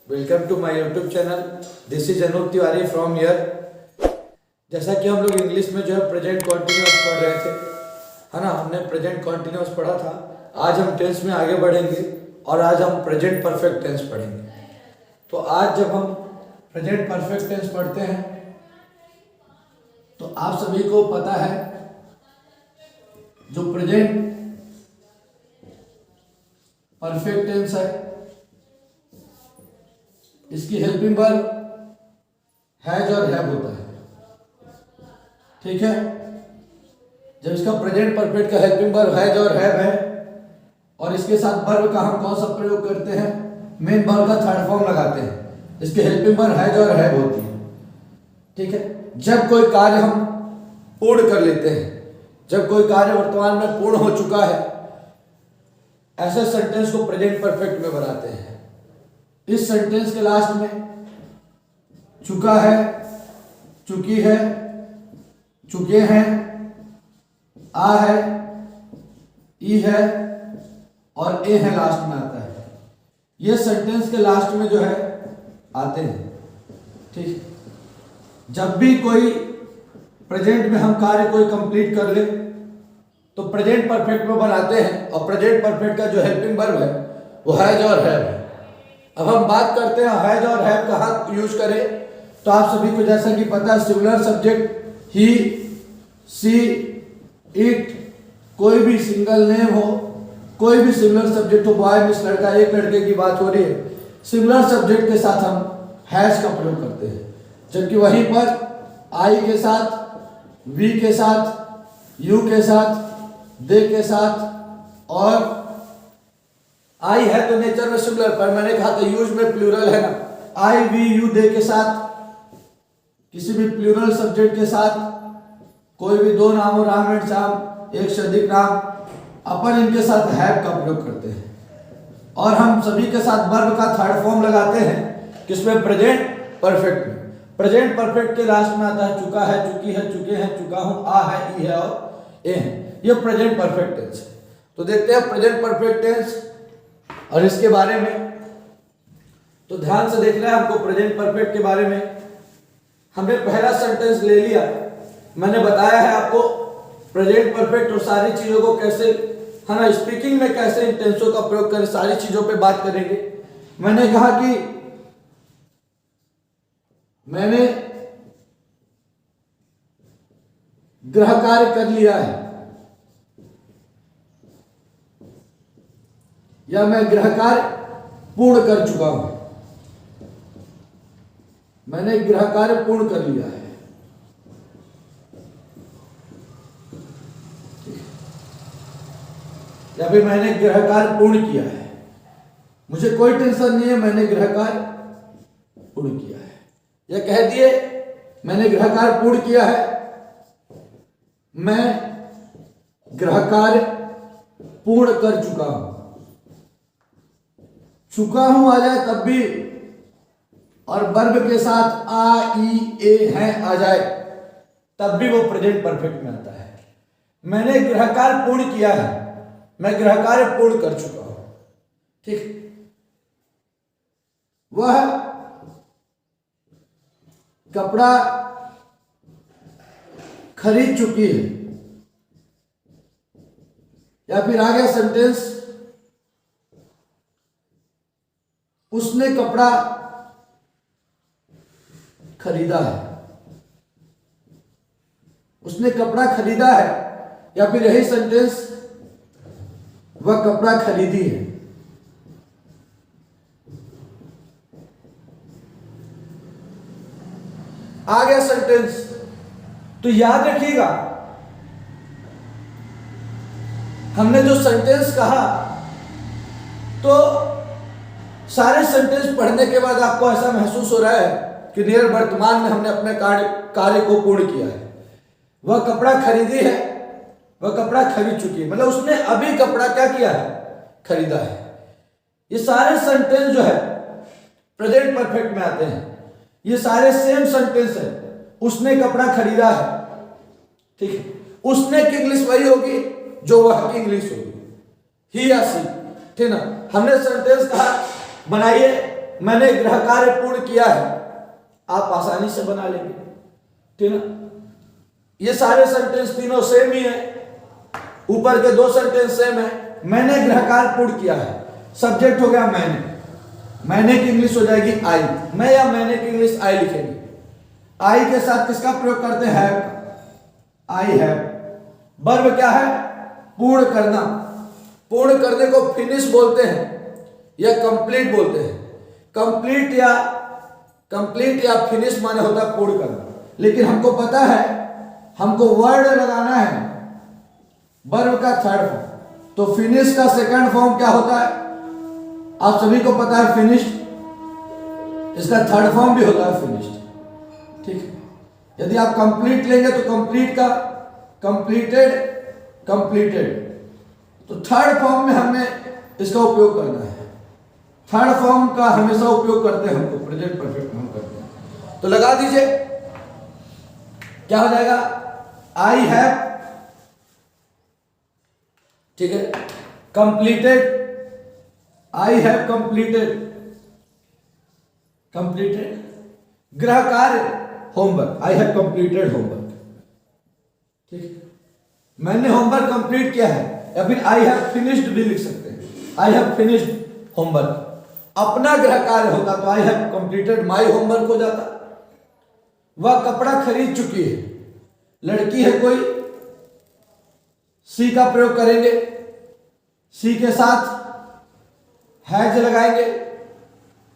Welcome to my YouTube channel. This is Anoop Tiwari from here. जैसा कि हम लोग इंग्लिश में जो है प्रेजेंट कॉन्टिन्यूअस पढ़ रहे थे, है ना। हमने प्रेजेंट कॉन्टिन्यूअस पढ़ा था। आज हम टेंस में आगे बढ़ेंगे और आज हम प्रेजेंट परफेक्ट टेंस पढ़ेंगे। तो आज जब हम प्रेजेंट परफेक्ट टेंस पढ़ते हैं तो आप सभी को पता है जो प्रेजेंट परफेक्ट टेंस है इसकी हेल्पिंग वर्ब हैज और हैव होता है। ठीक है, जब इसका प्रेजेंट परफेक्ट का हेल्पिंग वर्ब हैज और हैव है और इसके साथ वर्ब का हम कौन सा प्रयोग करते हैं, मेन वर्ब का थर्ड फॉर्म लगाते हैं, इसकी हेल्पिंग वर्ब हैज और हैव होती है। ठीक है, जब कोई कार्य हम पूर्ण कर लेते हैं, जब कोई कार्य वर्तमान में पूर्ण हो चुका है, ऐसे सेंटेंस को प्रेजेंट परफेक्ट में बनाते हैं। इस सेंटेंस के लास्ट में चुका है, चुकी है, चुके हैं, आ है, ई है और ए है लास्ट में आता है। ये सेंटेंस के लास्ट में जो है आते हैं। ठीक, जब भी कोई प्रेजेंट में हम कार्य कोई कंप्लीट कर ले तो प्रेजेंट परफेक्ट में बनाते हैं और प्रेजेंट परफेक्ट का जो हेल्पिंग वर्ब है वो हैज और हैव है। अब हम बात करते हैं हैज और हैव कहाँ यूज करें। तो आप सभी को जैसा कि पता है, similar subject he, she, it, कोई भी सिंगल नेम हो, कोई भी सिमिलर सब्जेक्ट हो, बॉय मिस लड़का एक लड़के की बात हो रही है, सिमिलर सब्जेक्ट के साथ हम हैज का प्रयोग करते हैं। जबकि वहीं पर आई के साथ, वी के साथ, यू के साथ, दे के साथ, और आई है तो नेचर में सिमिलर, पर मैंने कहा था यूज में प्लूरल है ना। आई, वी, यू, दे के साथ, किसी भी प्लूरल सब्जेक्ट के साथ, कोई भी दो नाम हो, राम एंड श्याम, एक से अधिक नाम, अपन इनके साथ हैव का प्रयोग करते हैं। और हम सभी के साथ वर्ब का थर्ड फॉर्म लगाते हैं, किसमें, प्रेजेंट परफेक्ट में। प्रेजेंट परफेक्ट के लास्ट में आता है चुका है, चुकी है, चुके हैं, चुका हूं, आ है, ई है और ए है। ये प्रेजेंट परफेक्ट टेंस है। तो देखते हैं प्रेजेंट परफेक्ट टेंस और इसके बारे में। तो ध्यान से देखना है हमको प्रेजेंट परफेक्ट के बारे में। हमने पहला सेंटेंस ले लिया, मैंने बताया है आपको प्रेजेंट परफेक्ट और सारी चीजों को कैसे, है ना, स्पीकिंग में कैसे इन टेंसों का प्रयोग करें, सारी चीजों पे बात करेंगे। मैंने कहा कि मैंने गृह कार्य कर लिया है या मैं गृह कार्य पूर्ण कर चुका हूं। मैंने गृह कार्य पूर्ण कर लिया है, या फिर मैंने गृह कार्य पूर्ण किया है। मुझे कोई टेंशन नहीं है, मैंने गृह कार्य पूर्ण किया है। या कह दिए मैंने गृह कार्य पूर्ण किया है, मैं गृह कार्य पूर्ण कर चुका हूं। चुका हूं आ जाए तब भी, और वर्ब के साथ आ, ई, ए, है आ जाए तब भी वो प्रेजेंट परफेक्ट में आता है। मैंने गृह कार्य पूर्ण किया है, मैं गृह कार्य पूर्ण कर चुका हूं। ठीक, वह कपड़ा खरीद चुकी है, या फिर आ गया सेंटेंस उसने कपड़ा खरीदा है, उसने कपड़ा खरीदा है, या फिर यही सेंटेंस वह कपड़ा खरीदी है। आ गया सेंटेंस। तो याद रखिएगा, हमने जो सेंटेंस कहा तो सारे सेंटेंस पढ़ने के बाद आपको ऐसा महसूस हो रहा है कि नियर वर्तमान में हमने अपने कार्य को पूर्ण किया है। वह कपड़ा खरीदी है, वह कपड़ा खरीद चुकी है, मतलब उसने अभी कपड़ा क्या किया है, खरीदा है। ये सारे सेंटेंस जो है प्रेजेंट परफेक्ट में आते हैं। ये सारे सेम सेंटेंस है, उसने कपड़ा खरीदा है। ठीक है, उसने की इंग्लिश वही होगी जो वह की इंग्लिश होगी, ही या सी। ठीक ना, हमने सेंटेंस कहा बनाइए मैंने गृह कार्य पूर्ण किया है, आप आसानी से बना लेंगे, ठीक है। ये सारे सेंटेंस तीनों सेम ही है, ऊपर के दो सेंटेंस सेम है। मैंने गृह कार्य पूर्ण किया है, सब्जेक्ट हो गया मैंने की इंग्लिश हो जाएगी आई, मैं या मैंने की इंग्लिश आई लिखेंगे। आई के साथ किसका प्रयोग करते हैं, हैव, आई हैव। वर्ब क्या है, पूर्ण करना, पूर्ण करने को फिनिश बोलते हैं या कंप्लीट बोलते हैं। कंप्लीट या फिनिश माने होता है पूर्ण करना, लेकिन हमको पता है हमको वर्ड लगाना है वर्ब का थर्ड फॉर्म, तो फिनिश का सेकंड फॉर्म क्या होता है, आप सभी को पता है फिनिश्ड, इसका थर्ड फॉर्म भी होता है फिनिश्ड, ठीक है। यदि आप कंप्लीट लेंगे तो कंप्लीट का कंप्लीटेड, तो थर्ड फॉर्म में हमें इसका उपयोग करना है। थर्ड फॉर्म का हमेशा उपयोग करते हैं हमको प्रेजेंट परफेक्ट में हम करते हैं। तो लगा दीजिए क्या हो जाएगा, आई हैव, ठीक है, कंप्लीटेड, आई हैव कंप्लीटेड गृह कार्य homework, I have completed homework, ठीक है। मैंने होमवर्क कंप्लीट किया है, या फिर आई हैव फिनिश्ड भी लिख सकते हैं, आई हैव फिनिश्ड होमवर्क। अपना गृह कार्य होता तो I have completed my homework हो जाता। वह कपड़ा खरीद चुकी है, लड़की है कोई, सी का प्रयोग करेंगे, सी के साथ हैज लगाएंगे,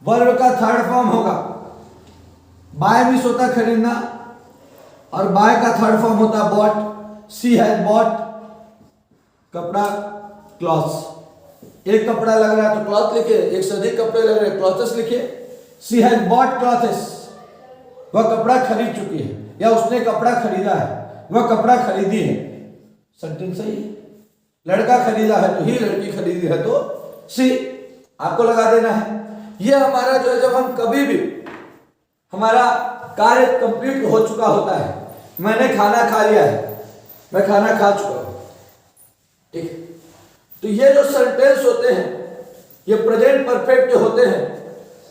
वर्ब का थर्ड फॉर्म होगा, बाय मिस होता है खरीदना, और बाय का थर्ड फॉर्म होता है बॉट, सी हैज बॉट कपड़ा, क्लॉथ्स, एक कपड़ा लग रहा है तो क्लॉथ लिखिए, एक से अधिक कपड़े लग रहे हैं क्लॉथ्स लिखिए। सी हैज बॉट क्लॉथ्स, वह कपड़ा खरीद चुकी है, या उसने कपड़ा खरीदा है, वह कपड़ा खरीदी है, सेंटेंस सही है। लड़का खरीदा है तो ही, लड़की खरीदी है तो सी, आपको लगा देना है। यह हमारा जो है, जब हम कभी भी हमारा कार्य कंप्लीट हो चुका होता है, मैंने खाना खा लिया है, मैं खाना खा चुका हूं, ठीक है, तो ये जो सेंटेंस होते हैं ये प्रेजेंट परफेक्ट जो होते हैं,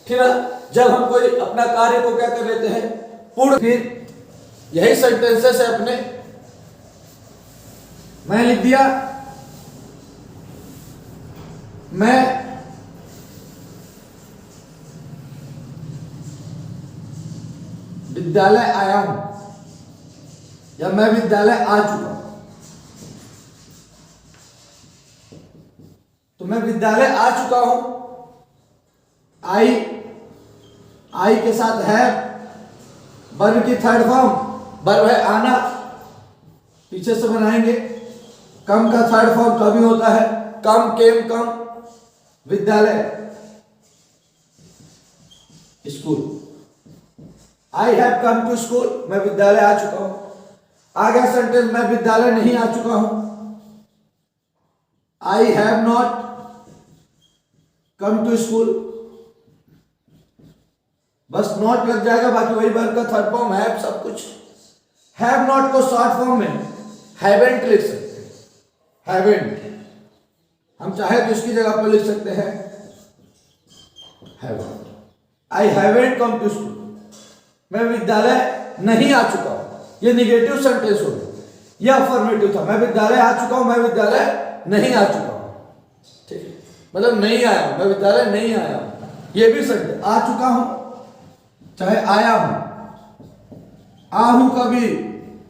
ठीक है, जब हम कोई अपना कार्य को क्या कर लेते हैं, पूर्ण, फिर यही सेंटेंसेस है अपने, मैं लिख दिया मैं विद्यालय आया हूं, या मैं विद्यालय आ चुका हूं, तो मैं विद्यालय आ चुका हूं, आई के साथ है, वर्ब की थर्ड फॉर्म, वर्ब है आना, पीछे से बनाएंगे। कम का थर्ड फॉर्म कभी होता है, कम, केम, कम, विद्यालय, school, I have come to school, मैं विद्यालय आ चुका हूं। आ गया सेंटेंस, मैं विद्यालय नहीं आ चुका हूं, I have not come to school, बस नॉट लग जाएगा, बाकी वही वर्ब का थर्ड फॉर्म हैव, सब कुछ। हैव नॉट को शॉर्ट फॉर्म में हैवेंट लिख सकते हैं, हैवेंट, हम चाहे तो इसकी जगह पर लिख सकते हैं haven't, I haven't come to school, मैं विद्यालय नहीं आ चुका हूं, ये निगेटिव सेंटेंस हो गया, यह अफर्मेटिव था, मैं विद्यालय आ चुका हूं, मैं विद्यालय नहीं आ चुका हूं, ठीक है, मतलब नहीं आया हूं, मैं विद्यालय नहीं आया हूं, ये भी सेंटेंस, आ चुका हूं चाहे आया हूं, आ हूं कभी,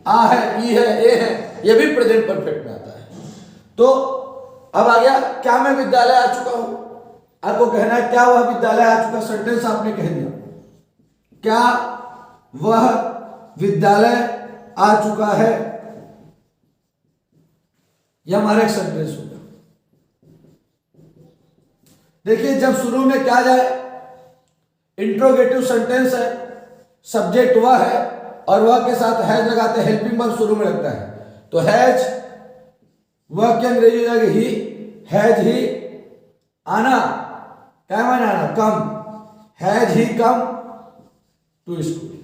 आ है, ई है, ए है, ये भी प्रेजेंट परफेक्ट में आता है। तो अब आ गया, क्या मैं विद्यालय आ चुका हूं, आपको कहना है क्या वह विद्यालय आ चुका, सेंटेंस आपने कह दिया, क्या वह विद्यालय आ चुका है, यह हमारा एक सेंटेंस होगा। देखिए जब शुरू में क्या जाए, इंट्रोगेटिव सेंटेंस है, सब्जेक्ट वह है और वह के साथ हैज लगाते हैं, हेल्पिंग वर्ब शुरू में लगता है, तो हैज, वह क्या अंग्रेजी हो जाएगी ही, हैज ही, आना, क्या माने आना, come, has he come to school,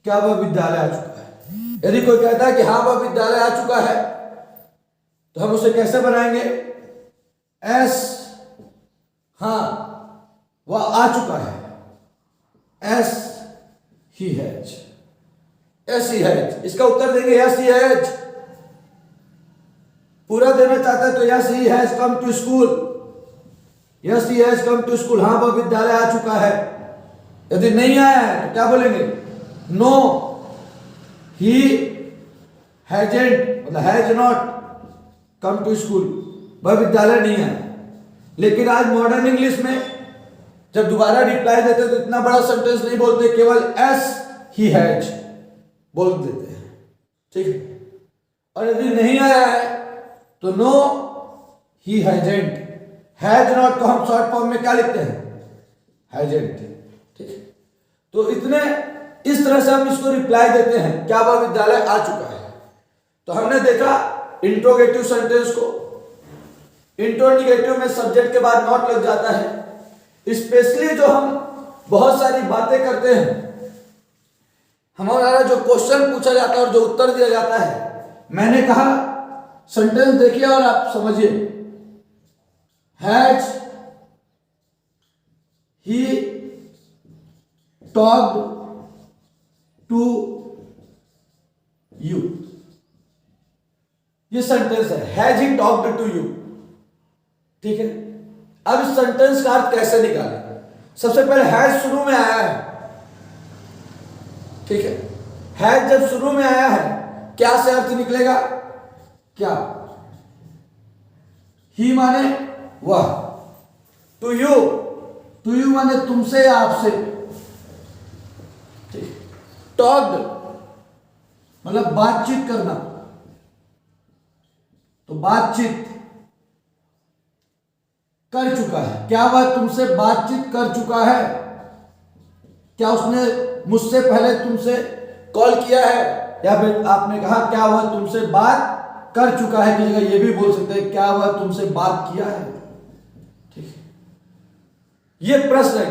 क्या वह विद्यालय आ चुका है। यदि कोई कहता है कि हाँ वह विद्यालय आ चुका है, तो हम उसे कैसे बनाएंगे, एस, हाँ, वह आ चुका है। S he has, S he has, इसका उत्तर देंगे यस ही हैज। पूरा देना चाहता है तो yes he has come to school, yes he has come to school, हाँ वह विद्यालय आ चुका है। यदि नहीं आया है तो क्या बोलेंगे? नो ही हैजेंट, मतलब has not come to school, वह विद्यालय नहीं आया। लेकिन आज मॉडर्न इंग्लिश में जब दोबारा रिप्लाई देते तो इतना बड़ा सेंटेंस नहीं बोलते, केवल एस ही हैज बोल देते हैं, ठीक है। और यदि नहीं आया है तो no he hasn't, has not को हम शॉर्ट फॉर्म में क्या लिखते हैं? हैजेंट, ठीक है। तो इतने इस तरह से हम इसको रिप्लाई देते हैं, क्या वह विद्यालय आ चुका है। तो हमने देखा इंट्रोगेटिव सेंटेंस को, इंट्रोनिगेटिव में सब्जेक्ट के बाद नॉट लग जाता है। स्पेशली जो हम बहुत सारी बातें करते हैं, हमारा जो क्वेश्चन पूछा जाता है और जो उत्तर दिया जाता है, मैंने कहा सेंटेंस देखिए और आप समझिए। Has he talked to you, ये सेंटेंस है, has he talked to you, ठीक है। अब इस सेंटेंस का अर्थ कैसे निकालें? सबसे पहले हैज शुरू में आया है, ठीक है। हैज जब शुरू में आया है, क्या से अर्थ निकलेगा? क्या? ही माने वह, टू यू माने तुमसे या आपसे, ठीक। टॉक्ड मतलब बातचीत करना, तो बातचीत कर चुका है, क्या वह तुमसे बातचीत कर चुका है? क्या उसने मुझसे पहले तुमसे कॉल किया है? या फिर आपने कहा क्या वह तुमसे बात कर चुका है की जगह ये भी बोल सकते हैं क्या वह तुमसे बात किया है, ठीक है। ये प्रश्न है,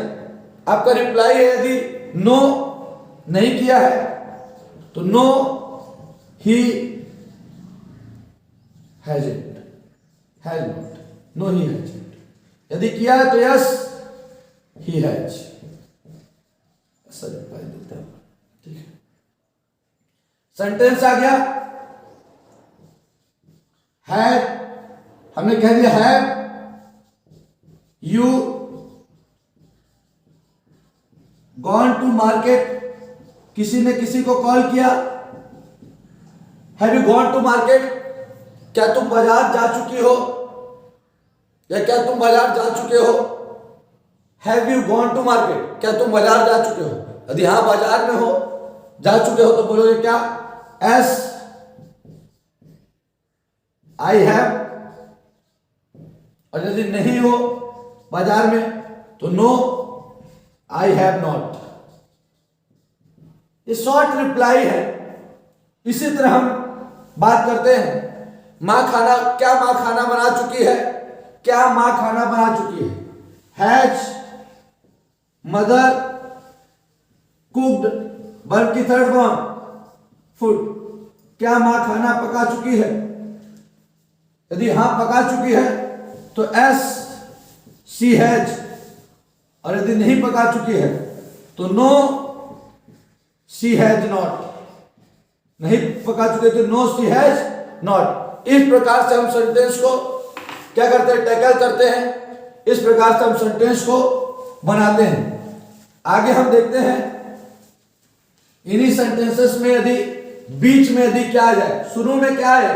आपका रिप्लाई है यदि नो नहीं किया है तो no he hasn't, has not, no he hasn't. यदि किया है तो यस ही हैज, ऐसा रिप्लाई देते हैं, ठीक है। सेंटेंस आ गया, हैव हमने कह दिया, have you gone to market, किसी ने किसी को कॉल किया। Have you gone to market, क्या तुम बाजार जा चुकी हो, या क्या तुम बाजार जा चुके हो? Have you gone to market, क्या तुम बाजार जा चुके हो? यदि हाँ बाजार में हो, जा चुके हो, तो बोलोगे क्या? S I have. और यदि नहीं हो बाजार में तो नो आई हैव नॉट। ये शॉर्ट रिप्लाई है। इसी तरह हम बात करते हैं, मां खाना, क्या मां खाना बना चुकी है? क्या मां खाना बना चुकी है? हैज मदर कुक्ड, वर्ब की थर्ड फॉर्म फूड, क्या मां खाना पका चुकी है? यदि हां पका चुकी है तो एस शी हैज, और यदि नहीं पका चुकी है तो नो शी हैज नॉट, नहीं पका चुके तो नो शी हैज नॉट। इस प्रकार से हम सेंटेंस को क्या करते हैं? टैकल करते हैं। इस प्रकार से हम सेंटेंस को बनाते हैं। आगे हम देखते हैं, इन्हीं सेंटेंसेस में यदि बीच में यदि क्या आ जाए, शुरू में क्या है?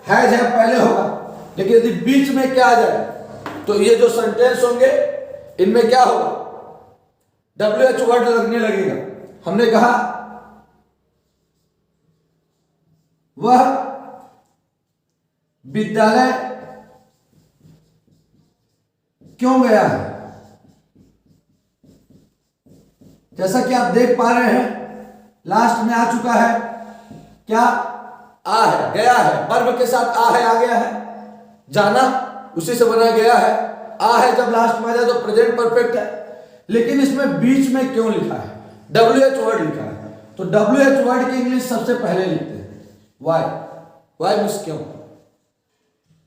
हैज है पहले होगा, लेकिन यदि बीच में क्या आ जाए तो ये जो सेंटेंस होंगे इनमें क्या होगा? WH वर्ड लगने लगेगा। हमने कहा वह विद्यालय क्यों गया है? जैसा कि आप देख पा रहे हैं लास्ट में आ चुका है, क्या? आ है, गया है, वर्ब के साथ आ है, आ गया है, जाना उसी से बना गया है। आ है जब लास्ट में आ जाए तो प्रेजेंट परफेक्ट है। लेकिन इसमें बीच में क्यों लिखा है? WH वर्ड लिखा है, तो WH वर्ड की इंग्लिश सबसे पहले लिखते हैं। वाई, वाई मींस क्यों।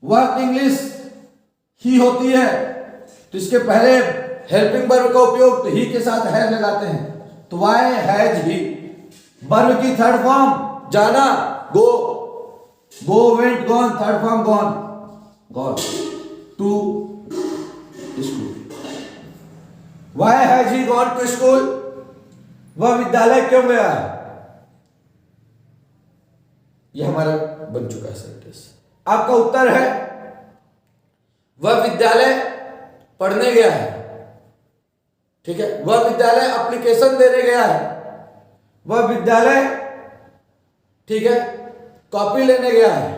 वर्ब इंग्लिश ही होती है तो इसके पहले हेल्पिंग वर्ब का उपयोग तो ही के साथ हैज लगाते हैं, तो वाई हैज ही। वर्ब की थर्ड फॉर्म जाना, go, go went gone, third form gone, gone to school. Why has he gone to school, वह विद्यालय क्यों गया है, यह हमारा बन चुका है सेंटेंस। आपका उत्तर है वह विद्यालय पढ़ने गया है, ठीक है। वह विद्यालय एप्लीकेशन देने गया है, वह विद्यालय, ठीक है, कॉपी लेने गया है,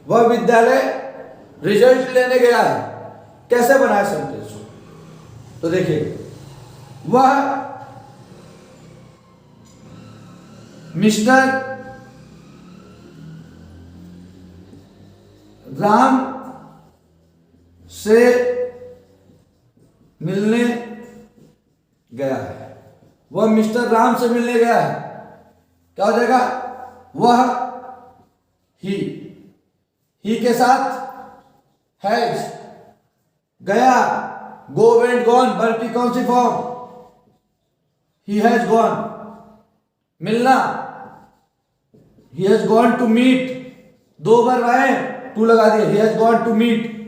वह विद्यालय रिजल्ट लेने गया है। कैसे बनाए सेंटेंस, तो देखिए, वह मिस्टर राम से मिलने गया है, वह मिस्टर राम से मिलने गया है। क्या हो जाएगा, वह ही के साथ हैज, गया, गो वेंट गॉन, वर्ब की कौन सी फॉर्म, ही हैज गॉन। मिलना, he has gone to meet, दो वर्ब आए, टू लगा दिया, he has gone to meet,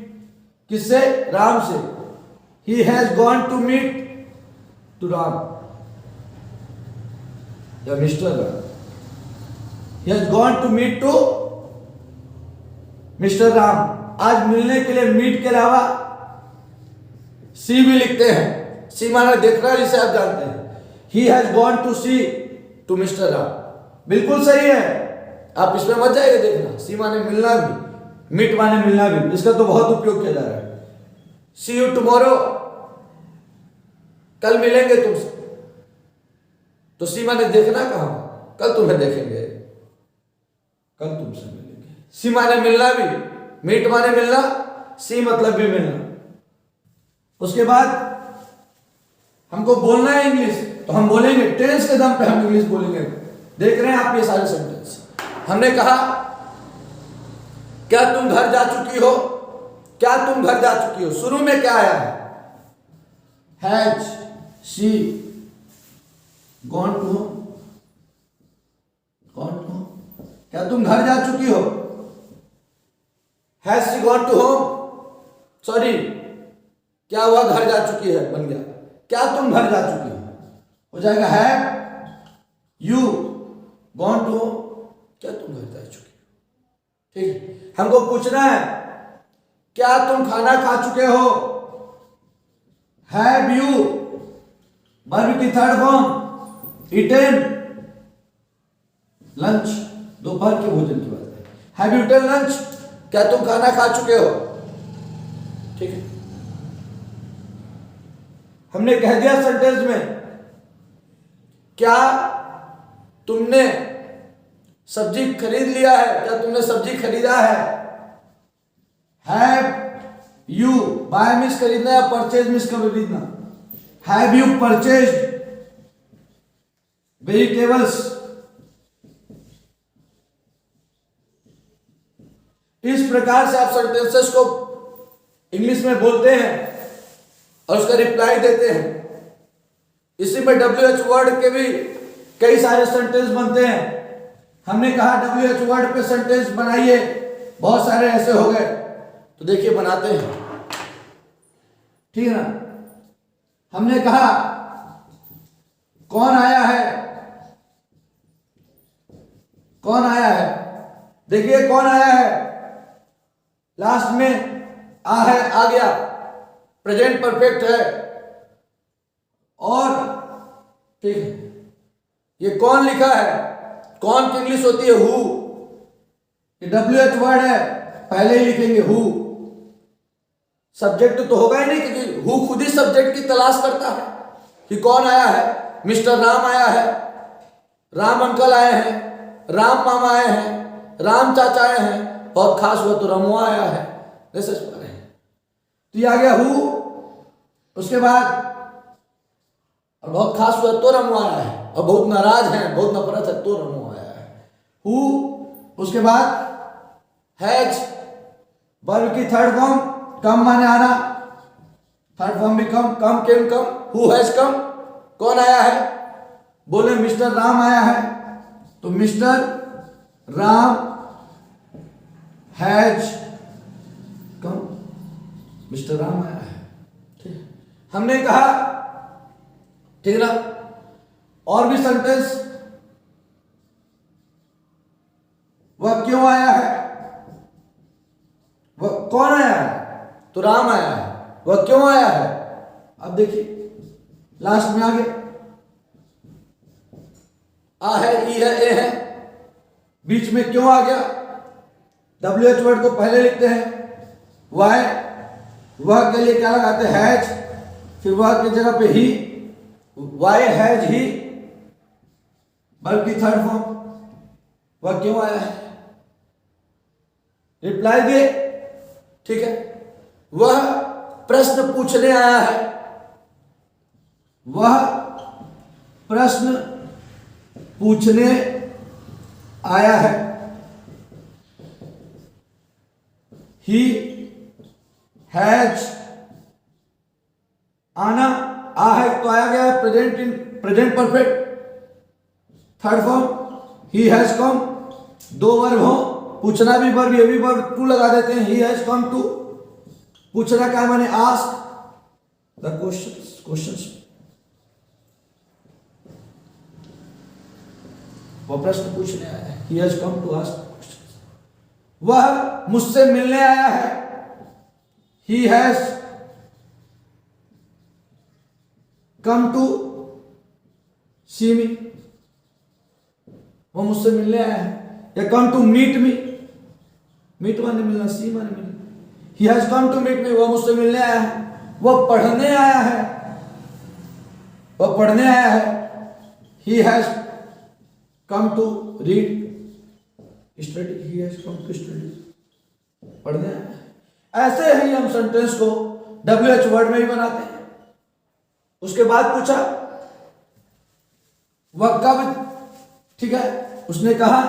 किससे, राम से, he has gone to meet to Ram, या mister Ram, he has gone to meet to mister Ram. आज मिलने के लिए मीट के अलावा सी भी लिखते हैं, सी माना देखना, जिसे आप जानते हैं। He has gone to see to mister Ram, बिल्कुल सही है, आप इसमें मत जाइए देखना। सी माने मिलना भी, मीट माने मिलना भी, इसका तो बहुत उपयोग किया जा रहा है। सी यू टुमारो, कल मिलेंगे तुमसे, तो सी माने देखना कहां, कल तुम्हें देखेंगे, कल तुमसे मिलेंगे। सी माने मिलना भी, मीट माने मिलना, सी मतलब भी मिलना। उसके बाद हमको बोलना है इंग्लिश, तो हम बोलेंगे, टेंस के दम पे हम इंग्लिश बोलेंगे। देख रहे हैं आप ये सारे सेंटेंस। हमने कहा क्या तुम घर जा चुकी हो, क्या तुम घर जा चुकी हो, शुरू में क्या आया है, has she gone to home, gone to home, क्या तुम घर जा चुकी हो, has she gone to home, sorry, क्या हुआ, घर जा चुकी है बन गया, क्या तुम घर जा चुकी हो जाएगा have you gone to home, क्या तुम घर जा चुकी हो, ठीक है। हमको पूछना है क्या तुम खाना खा चुके हो, हैव यू, वर्ब की थर्ड फॉर्म ईटेन लंच, दोपहर के भोजन की बात है, हैव यू ईटेन लंच, क्या तुम खाना खा चुके हो, ठीक है। हमने कह दिया सेंटेंस में क्या तुमने सब्जी खरीद लिया है, क्या तुमने सब्जी खरीदा है, हैव यू, बाय मीन्स खरीदना या परचेज मीन्स खरीदना, हैव यू परचेज्ड वेजिटेबल्स। इस प्रकार से आप सेंटेंसेस को इंग्लिश में बोलते हैं और उसका रिप्लाई देते हैं। इसी में WH वर्ड के भी कई सारे सेंटेंस बनते हैं। हमने कहा WH वर्ड पे सेंटेंस बनाइए, बहुत सारे ऐसे हो गए, तो देखिए बनाते हैं, ठीक है ना। हमने कहा कौन आया है, कौन आया है, देखिए कौन आया है, लास्ट में आ है, आ गया, प्रेजेंट परफेक्ट है, और ठीक है, ये कौन लिखा है, कौन की इंग्लिश होती है हु, ये WH वर्ड है, पहले ही लिखेंगे हु। सब्जेक्ट तो होगा ही नहीं, क्योंकि हु खुद ही सब्जेक्ट की तलाश करता है कि कौन आया है। मिस्टर राम आया है, राम अंकल आए हैं, राम मामा आए हैं, राम चाचा आए हैं, बहुत खास हुआ तो रमुआ आया है, ऐसे पा रहे हैं। तो ये आ गया हु, उसके बाद और बहुत खास हुआ तो रमुआ आया है, और बहुत नाराज हैं, बहुत नफरत है तो रमुआ आया है, हु। उसके बाद हैज, वर्ब की थर्ड फॉर्म, कम माने आना, थर्ड फॉर्म भी कम came come, who has come, कौन आया है, बोले मिस्टर राम आया है, तो mister Ram has come, mister Ram आया है। ठीक है, हमने कहा, ठीक ना। और भी सेंटेंस, वह क्यों आया है, वह कौन आया है, तो राम आया है, वह क्यों आया है। अब देखिए लास्ट में आगे आ है, ई है, ए है, बीच में क्यों आ गया, WH वर्ड को पहले लिखते हैं, वाई, वह के लिए क्या लगाते हैं, हैज, फिर वह की जगह पे ही, वाई हैज ही, बल्कि थर्ड फॉर्म, वह क्यों आया है, रिप्लाई दिए। ठीक है, वह प्रश्न पूछने आया है, वह प्रश्न पूछने आया है, ही हैज, आना, आ है तो आया गया present, in present perfect, third form, he has कम, दो वर्ब हो, पूछना भी वर्ब, ये भी वर्ब, टू लगा देते हैं, ही हैज कम टू, पूछना क्या मैंने, आस्क द क्वेश्चंस, वह प्रश्न पूछने आया है, he has come to ask questions, वह मुझसे मिलने आया है, ही हैज कम टू सी मी, वो मुझसे मिलने आया है, या come to meet me, meet माने मिलना, सी माने मिलना, he has come to meet me, वो मुझसे मिलने आया है, वह पढ़ने आया है, वह पढ़ने आया है, he has come to read, study, he has come to study, पढ़ने आया है। ऐसे ही हम सेंटेंस को WH वर्ड में ही बनाते हैं। उसके बाद पूछा वह कब, ठीक है, उसने कहा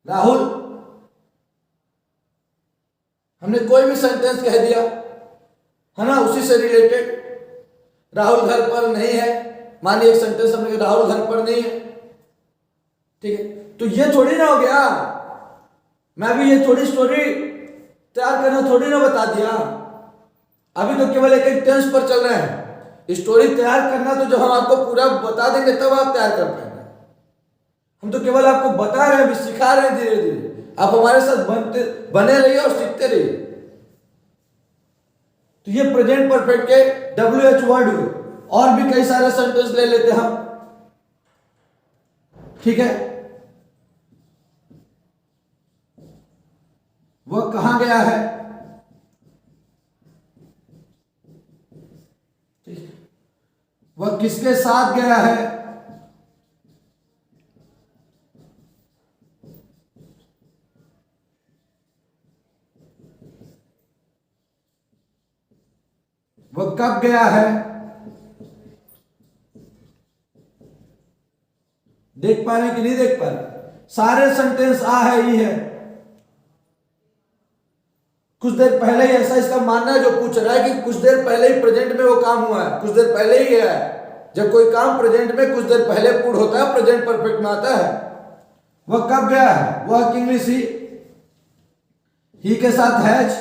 राहुल, हमने कोई भी सेंटेंस कह दिया है ना, उसी से रिलेटेड, राहुल घर पर नहीं है, मानिए एक सेंटेंस हमने कहा राहुल घर पर नहीं है, ठीक है, तो ये थोड़ी ना हो गया, मैं भी ये थोड़ी स्टोरी तैयार करना थोड़ी ना बता दिया, अभी तो केवल एक एक टेंस पर चल रहे हैं, स्टोरी तैयार करना तो जब हम आपको पूरा बता देंगे तब आप तैयार कर पाएंगे, हम तो केवल आपको बता रहे हैं, सिखा रहे हैं धीरे धीरे, आप हमारे साथ बने रहिए और सीखते रहिए। तो ये प्रेजेंट परफेक्ट के WH वर्ड हुए, और भी कई सारे सेंटेंस ले लेते हम, ठीक है, वह कहां गया है, वह किसके साथ गया है, वह कब गया है, देख पा रहे कि नहीं देख पा रहे, सारे सेंटेंस आ है, ही है, कुछ देर पहले ही, ऐसा इसका मानना है जो पूछ रहा है कि कुछ देर पहले ही प्रेजेंट में वो काम हुआ है, कुछ देर पहले ही है, जब कोई काम प्रेजेंट में कुछ देर पहले पूर्ण होता है प्रेजेंट परफेक्ट में आता है। वह कब गया है, वह इंग्लिश ही के साथ हैज,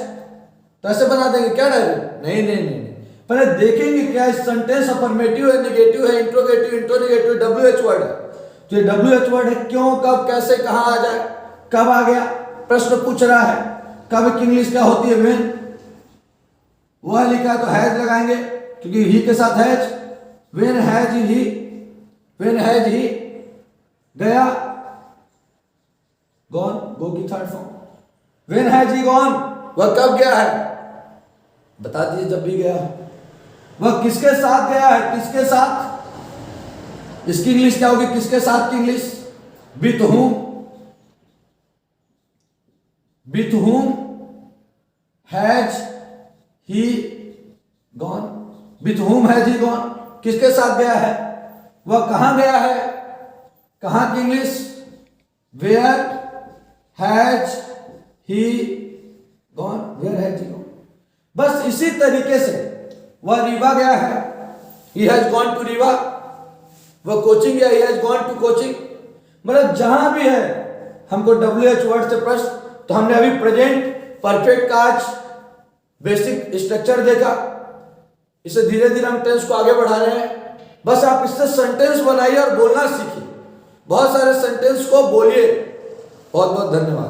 तो ऐसे बना देंगे क्या डायरेक्ट, नहीं नहीं नहीं, पहले देखेंगे क्या इस सेंटेंस अफर्मेटिव है, नेगेटिव है, इंट्रोगेटिव, इंट्रोनेगेटिव, WH वर्ड है, तो ये WH वर्ड है, क्यों, कब, कैसे, कहां आ जाए, कब आ गया, प्रश्न पूछ रहा है, कब की इंग्लिश क्या होती है, व्हेन, वह लिखा तो हैज लगाएंगे क्योंकि ही के साथ has, when has he, when has he गया, गॉन, गो की third form, when has he gone, वह कब गया है, बता दीजिए जब भी गया, वह किसके साथ गया है, किसके साथ, इसकी इंग्लिश क्या होगी, किसके साथ की English, with whom, with whom has he gone, with whom has he gone, किसके साथ गया है, वह कहां गया है, कहां की English, where has he gone, where has he gone. बस इसी तरीके से वह रीवा गया है, he has gone to Rewa, वह कोचिंग गया, he has gone to coaching. मतलब जहां भी है हमको WH वर्ड से प्रश्न, तो हमने अभी प्रेजेंट परफेक्ट का आज बेसिक स्ट्रक्चर देखा, इसे धीरे धीरे हम टेंस को आगे बढ़ा रहे हैं। बस आप इससे सेंटेंस बनाइए और बोलना सीखिए, बहुत सारे सेंटेंस को बोलिए। बहुत बहुत धन्यवाद।